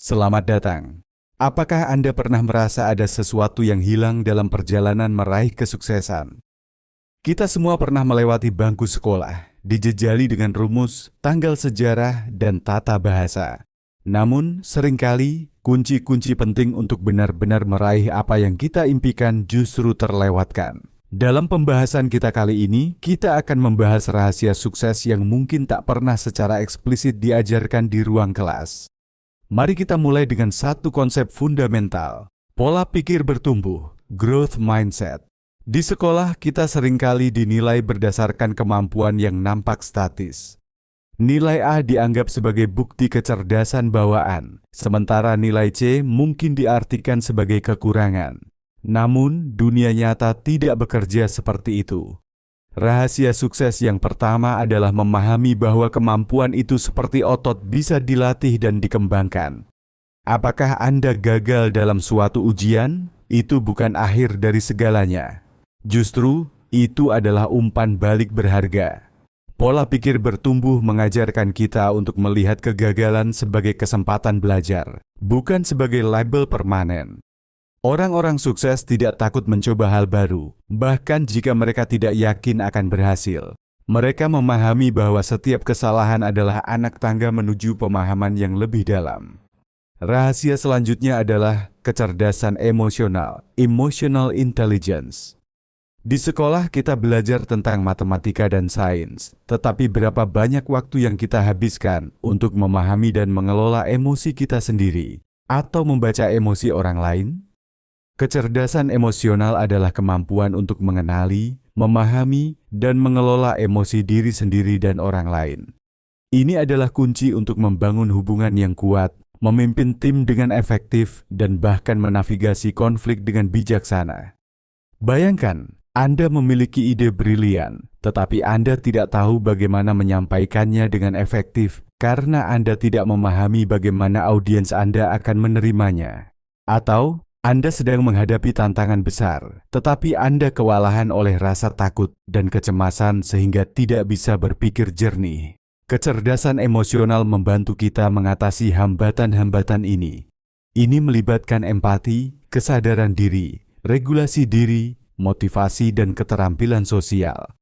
Selamat datang. Apakah Anda pernah merasa ada sesuatu yang hilang dalam perjalanan meraih kesuksesan? Kita semua pernah melewati bangku sekolah, dijejali dengan rumus, tanggal sejarah, dan tata bahasa. Namun, seringkali kunci-kunci penting untuk benar-benar meraih apa yang kita impikan justru terlewatkan. Dalam pembahasan kita kali ini, kita akan membahas rahasia sukses yang mungkin tak pernah secara eksplisit diajarkan di ruang kelas. Mari kita mulai dengan satu konsep fundamental, pola pikir bertumbuh, growth mindset. Di sekolah, kita seringkali dinilai berdasarkan kemampuan yang nampak statis. Nilai A dianggap sebagai bukti kecerdasan bawaan, sementara nilai C mungkin diartikan sebagai kekurangan. Namun, dunia nyata tidak bekerja seperti itu. Rahasia sukses yang pertama adalah memahami bahwa kemampuan itu seperti otot bisa dilatih dan dikembangkan. Apakah Anda gagal dalam suatu ujian? Itu bukan akhir dari segalanya. Justru, itu adalah umpan balik berharga. Pola pikir bertumbuh mengajarkan kita untuk melihat kegagalan sebagai kesempatan belajar, bukan sebagai label permanen. Orang-orang sukses tidak takut mencoba hal baru, bahkan jika mereka tidak yakin akan berhasil. Mereka memahami bahwa setiap kesalahan adalah anak tangga menuju pemahaman yang lebih dalam. Rahasia selanjutnya adalah kecerdasan emosional, emotional intelligence. Di sekolah kita belajar tentang matematika dan sains, tetapi berapa banyak waktu yang kita habiskan untuk memahami dan mengelola emosi kita sendiri, atau membaca emosi orang lain? Kecerdasan emosional adalah kemampuan untuk mengenali, memahami, dan mengelola emosi diri sendiri dan orang lain. Ini adalah kunci untuk membangun hubungan yang kuat, memimpin tim dengan efektif, dan bahkan menavigasi konflik dengan bijaksana. Bayangkan, Anda memiliki ide brilian, tetapi Anda tidak tahu bagaimana menyampaikannya dengan efektif karena Anda tidak memahami bagaimana audiens Anda akan menerimanya. Atau, Anda sedang menghadapi tantangan besar, tetapi Anda kewalahan oleh rasa takut dan kecemasan sehingga tidak bisa berpikir jernih. Kecerdasan emosional membantu kita mengatasi hambatan-hambatan ini. Ini melibatkan empati, kesadaran diri, regulasi diri, motivasi, dan keterampilan sosial.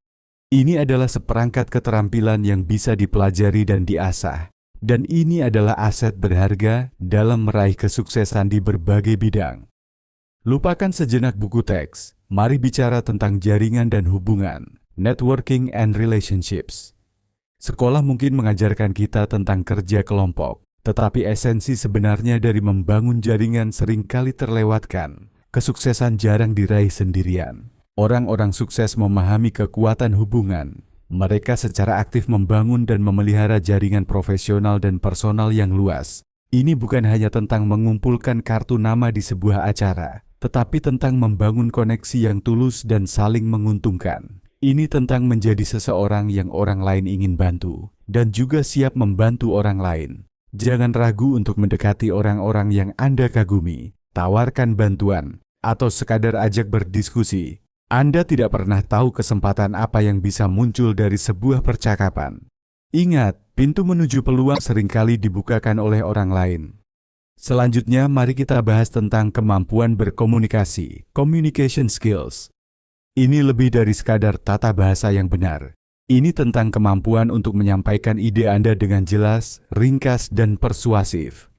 Ini adalah seperangkat keterampilan yang bisa dipelajari dan diasah, dan ini adalah aset berharga dalam meraih kesuksesan di berbagai bidang. Lupakan sejenak buku teks, mari bicara tentang jaringan dan hubungan, networking and relationships. Sekolah mungkin mengajarkan kita tentang kerja kelompok, tetapi esensi sebenarnya dari membangun jaringan seringkali terlewatkan. Kesuksesan jarang diraih sendirian. Orang-orang sukses memahami kekuatan hubungan. Mereka secara aktif membangun dan memelihara jaringan profesional dan personal yang luas. Ini bukan hanya tentang mengumpulkan kartu nama di sebuah acara, tetapi tentang membangun koneksi yang tulus dan saling menguntungkan. Ini tentang menjadi seseorang yang orang lain ingin bantu, dan juga siap membantu orang lain. Jangan ragu untuk mendekati orang-orang yang Anda kagumi, tawarkan bantuan, atau sekadar ajak berdiskusi. Anda tidak pernah tahu kesempatan apa yang bisa muncul dari sebuah percakapan. Ingat, pintu menuju peluang seringkali dibukakan oleh orang lain. Selanjutnya, mari kita bahas tentang kemampuan berkomunikasi, communication skills. Ini lebih dari sekadar tata bahasa yang benar. Ini tentang kemampuan untuk menyampaikan ide Anda dengan jelas, ringkas, dan persuasif.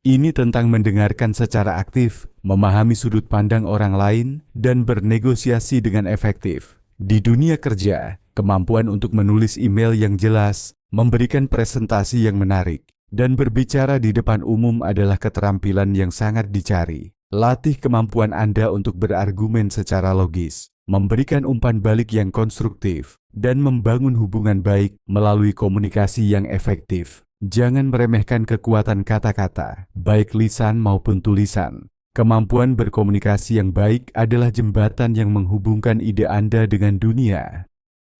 Ini tentang mendengarkan secara aktif, memahami sudut pandang orang lain, dan bernegosiasi dengan efektif. Di dunia kerja, kemampuan untuk menulis email yang jelas, memberikan presentasi yang menarik, dan berbicara di depan umum adalah keterampilan yang sangat dicari. Latih kemampuan Anda untuk berargumen secara logis, memberikan umpan balik yang konstruktif, dan membangun hubungan baik melalui komunikasi yang efektif. Jangan meremehkan kekuatan kata-kata, baik lisan maupun tulisan. Kemampuan berkomunikasi yang baik adalah jembatan yang menghubungkan ide Anda dengan dunia.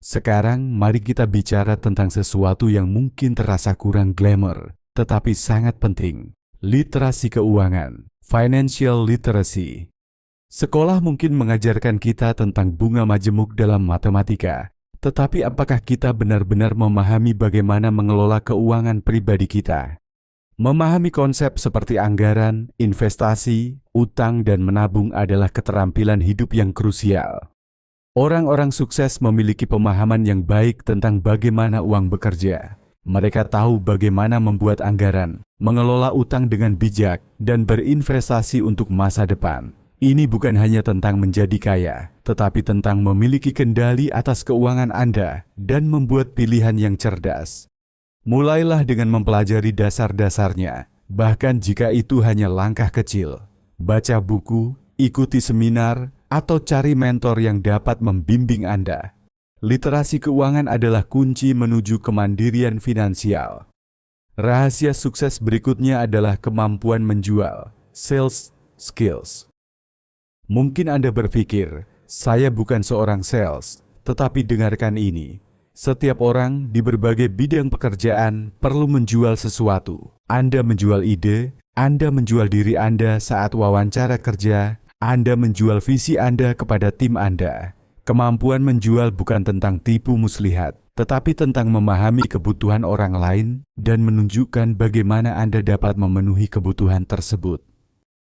Sekarang, mari kita bicara tentang sesuatu yang mungkin terasa kurang glamour, tetapi sangat penting. Literasi keuangan, financial literacy. Sekolah mungkin mengajarkan kita tentang bunga majemuk dalam matematika, tetapi apakah kita benar-benar memahami bagaimana mengelola keuangan pribadi kita? Memahami konsep seperti anggaran, investasi, utang, dan menabung adalah keterampilan hidup yang krusial. Orang-orang sukses memiliki pemahaman yang baik tentang bagaimana uang bekerja. Mereka tahu bagaimana membuat anggaran, mengelola utang dengan bijak, dan berinvestasi untuk masa depan. Ini bukan hanya tentang menjadi kaya, tetapi tentang memiliki kendali atas keuangan Anda dan membuat pilihan yang cerdas. Mulailah dengan mempelajari dasar-dasarnya, bahkan jika itu hanya langkah kecil. Baca buku, ikuti seminar, atau cari mentor yang dapat membimbing Anda. Literasi keuangan adalah kunci menuju kemandirian finansial. Rahasia sukses berikutnya adalah kemampuan menjual, sales skills. Mungkin Anda berpikir, saya bukan seorang sales, tetapi dengarkan ini. Setiap orang di berbagai bidang pekerjaan perlu menjual sesuatu. Anda menjual ide, Anda menjual diri Anda saat wawancara kerja, Anda menjual visi Anda kepada tim Anda. Kemampuan menjual bukan tentang tipu muslihat, tetapi tentang memahami kebutuhan orang lain dan menunjukkan bagaimana Anda dapat memenuhi kebutuhan tersebut.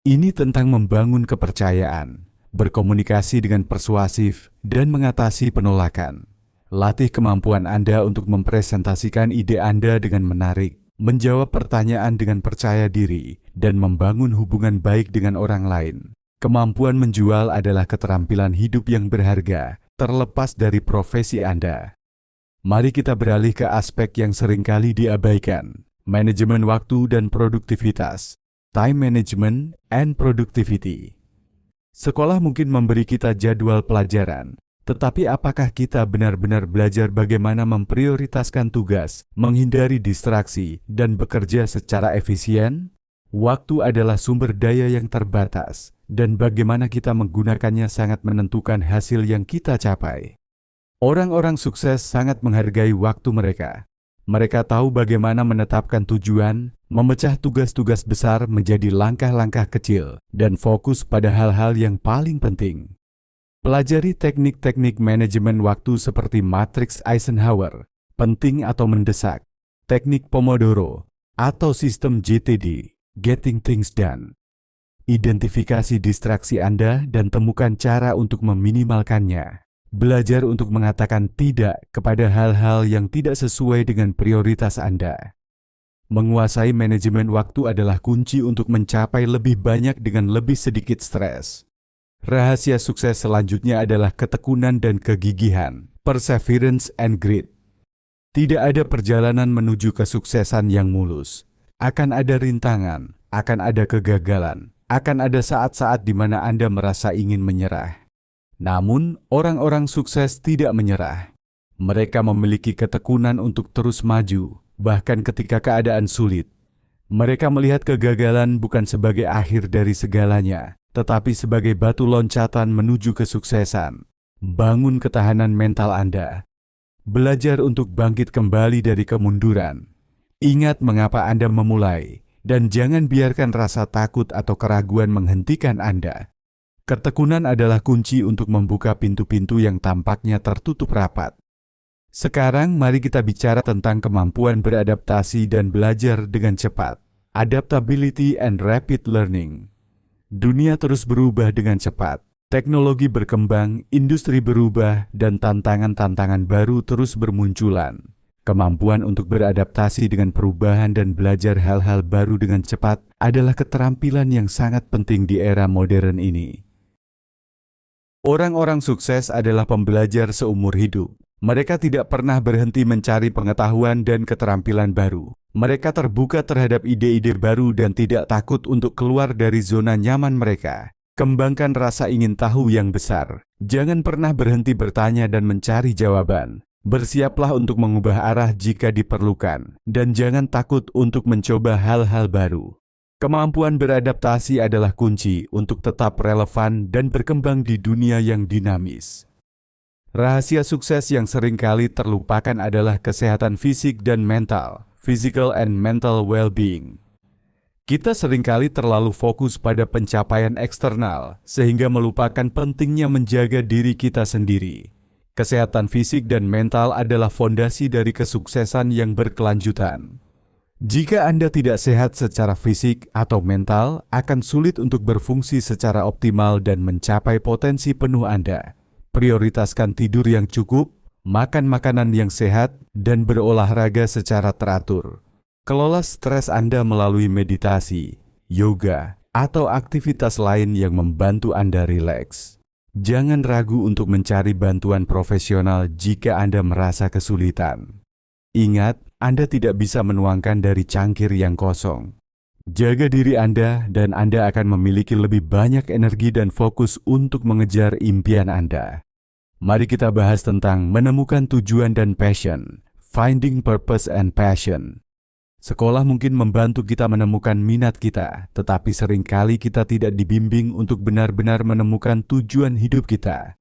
Ini tentang membangun kepercayaan, berkomunikasi dengan persuasif, dan mengatasi penolakan. Latih kemampuan Anda untuk mempresentasikan ide Anda dengan menarik, menjawab pertanyaan dengan percaya diri, dan membangun hubungan baik dengan orang lain. Kemampuan menjual adalah keterampilan hidup yang berharga, terlepas dari profesi Anda. Mari kita beralih ke aspek yang seringkali diabaikan, manajemen waktu dan produktivitas, time management and productivity. Sekolah mungkin memberi kita jadwal pelajaran, tetapi apakah kita benar-benar belajar bagaimana memprioritaskan tugas, menghindari distraksi, dan bekerja secara efisien? Waktu adalah sumber daya yang terbatas, dan bagaimana kita menggunakannya sangat menentukan hasil yang kita capai. Orang-orang sukses sangat menghargai waktu mereka. Mereka tahu bagaimana menetapkan tujuan, memecah tugas-tugas besar menjadi langkah-langkah kecil, dan fokus pada hal-hal yang paling penting. Pelajari teknik-teknik manajemen waktu seperti matriks Eisenhower, penting atau mendesak, teknik Pomodoro, atau sistem GTD, Getting Things Done. Identifikasi distraksi Anda dan temukan cara untuk meminimalkannya. Belajar untuk mengatakan tidak kepada hal-hal yang tidak sesuai dengan prioritas Anda. Menguasai manajemen waktu adalah kunci untuk mencapai lebih banyak dengan lebih sedikit stres. Rahasia sukses selanjutnya adalah ketekunan dan kegigihan, perseverance and grit. Tidak ada perjalanan menuju kesuksesan yang mulus. Akan ada rintangan, akan ada kegagalan, akan ada saat-saat di mana Anda merasa ingin menyerah. Namun, orang-orang sukses tidak menyerah. Mereka memiliki ketekunan untuk terus maju, bahkan ketika keadaan sulit. Mereka melihat kegagalan bukan sebagai akhir dari segalanya, tetapi sebagai batu loncatan menuju kesuksesan. Bangun ketahanan mental Anda. Belajar untuk bangkit kembali dari kemunduran. Ingat mengapa Anda memulai, dan jangan biarkan rasa takut atau keraguan menghentikan Anda. Ketekunan adalah kunci untuk membuka pintu-pintu yang tampaknya tertutup rapat. Sekarang mari kita bicara tentang kemampuan beradaptasi dan belajar dengan cepat. Adaptability and rapid learning. Dunia terus berubah dengan cepat. Teknologi berkembang, industri berubah, dan tantangan-tantangan baru terus bermunculan. Kemampuan untuk beradaptasi dengan perubahan dan belajar hal-hal baru dengan cepat adalah keterampilan yang sangat penting di era modern ini. Orang-orang sukses adalah pembelajar seumur hidup. Mereka tidak pernah berhenti mencari pengetahuan dan keterampilan baru. Mereka terbuka terhadap ide-ide baru dan tidak takut untuk keluar dari zona nyaman mereka. Kembangkan rasa ingin tahu yang besar. Jangan pernah berhenti bertanya dan mencari jawaban. Bersiaplah untuk mengubah arah jika diperlukan, dan jangan takut untuk mencoba hal-hal baru. Kemampuan beradaptasi adalah kunci untuk tetap relevan dan berkembang di dunia yang dinamis. Rahasia sukses yang seringkali terlupakan adalah kesehatan fisik dan mental, physical and mental well-being. Kita seringkali terlalu fokus pada pencapaian eksternal, sehingga melupakan pentingnya menjaga diri kita sendiri. Kesehatan fisik dan mental adalah fondasi dari kesuksesan yang berkelanjutan. Jika Anda tidak sehat secara fisik atau mental, akan sulit untuk berfungsi secara optimal dan mencapai potensi penuh Anda. Prioritaskan tidur yang cukup, makan makanan yang sehat, dan berolahraga secara teratur. Kelola stres Anda melalui meditasi, yoga, atau aktivitas lain yang membantu Anda rileks. Jangan ragu untuk mencari bantuan profesional jika Anda merasa kesulitan. Ingat, Anda tidak bisa menuangkan dari cangkir yang kosong. Jaga diri Anda dan Anda akan memiliki lebih banyak energi dan fokus untuk mengejar impian Anda. Mari kita bahas tentang menemukan tujuan dan passion, finding purpose and passion. Sekolah mungkin membantu kita menemukan minat kita, tetapi seringkali kita tidak dibimbing untuk benar-benar menemukan tujuan hidup kita.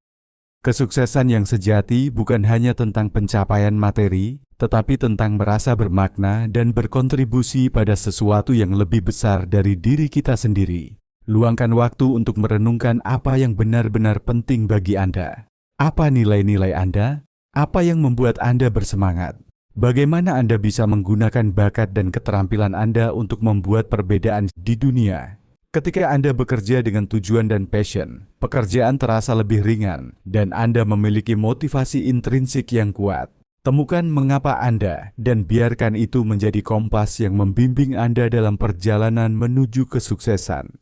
Kesuksesan yang sejati bukan hanya tentang pencapaian materi, tetapi tentang merasa bermakna dan berkontribusi pada sesuatu yang lebih besar dari diri kita sendiri. Luangkan waktu untuk merenungkan apa yang benar-benar penting bagi Anda. Apa nilai-nilai Anda? Apa yang membuat Anda bersemangat? Bagaimana Anda bisa menggunakan bakat dan keterampilan Anda untuk membuat perbedaan di dunia? Ketika Anda bekerja dengan tujuan dan passion, pekerjaan terasa lebih ringan dan Anda memiliki motivasi intrinsik yang kuat. Temukan mengapa Anda dan biarkan itu menjadi kompas yang membimbing Anda dalam perjalanan menuju kesuksesan.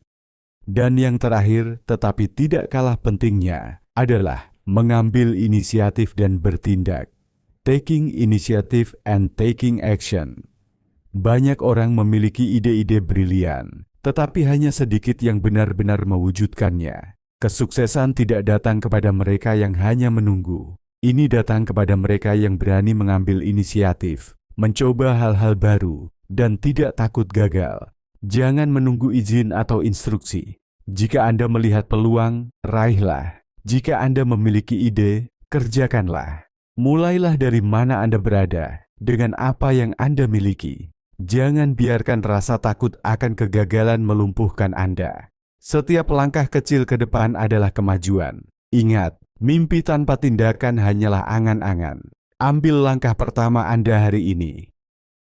Dan yang terakhir, tetapi tidak kalah pentingnya, adalah mengambil inisiatif dan bertindak. Taking initiative and taking action. Banyak orang memiliki ide-ide brilian, tetapi hanya sedikit yang benar-benar mewujudkannya. Kesuksesan tidak datang kepada mereka yang hanya menunggu. Ini datang kepada mereka yang berani mengambil inisiatif, mencoba hal-hal baru, dan tidak takut gagal. Jangan menunggu izin atau instruksi. Jika Anda melihat peluang, raihlah. Jika Anda memiliki ide, kerjakanlah. Mulailah dari mana Anda berada, dengan apa yang Anda miliki. Jangan biarkan rasa takut akan kegagalan melumpuhkan Anda. Setiap langkah kecil ke depan adalah kemajuan. Ingat, mimpi tanpa tindakan hanyalah angan-angan. Ambil langkah pertama Anda hari ini.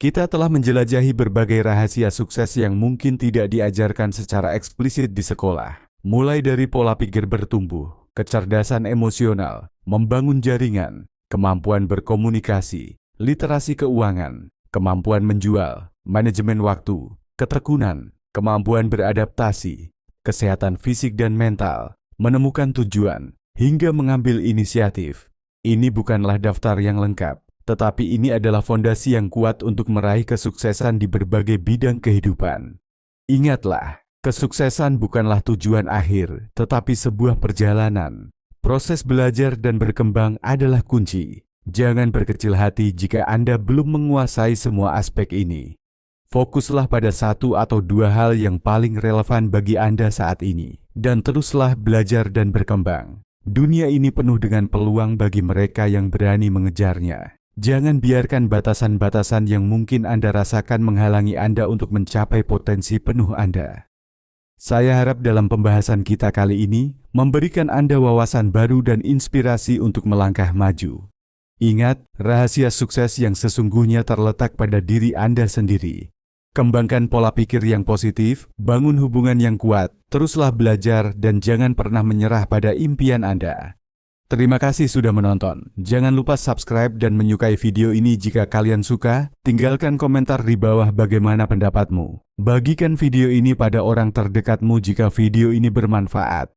Kita telah menjelajahi berbagai rahasia sukses yang mungkin tidak diajarkan secara eksplisit di sekolah. Mulai dari pola pikir bertumbuh, kecerdasan emosional, membangun jaringan, kemampuan berkomunikasi, literasi keuangan, kemampuan menjual, manajemen waktu, ketekunan, kemampuan beradaptasi, kesehatan fisik dan mental, menemukan tujuan, hingga mengambil inisiatif. Ini bukanlah daftar yang lengkap, tetapi ini adalah fondasi yang kuat untuk meraih kesuksesan di berbagai bidang kehidupan. Ingatlah, kesuksesan bukanlah tujuan akhir, tetapi sebuah perjalanan. Proses belajar dan berkembang adalah kunci. Jangan berkecil hati jika Anda belum menguasai semua aspek ini. Fokuslah pada satu atau dua hal yang paling relevan bagi Anda saat ini, dan teruslah belajar dan berkembang. Dunia ini penuh dengan peluang bagi mereka yang berani mengejarnya. Jangan biarkan batasan-batasan yang mungkin Anda rasakan menghalangi Anda untuk mencapai potensi penuh Anda. Saya harap dalam pembahasan kita kali ini memberikan Anda wawasan baru dan inspirasi untuk melangkah maju. Ingat, rahasia sukses yang sesungguhnya terletak pada diri Anda sendiri. Kembangkan pola pikir yang positif, bangun hubungan yang kuat, teruslah belajar dan jangan pernah menyerah pada impian Anda. Terima kasih sudah menonton. Jangan lupa subscribe dan menyukai video ini jika kalian suka. Tinggalkan komentar di bawah bagaimana pendapatmu. Bagikan video ini pada orang terdekatmu jika video ini bermanfaat.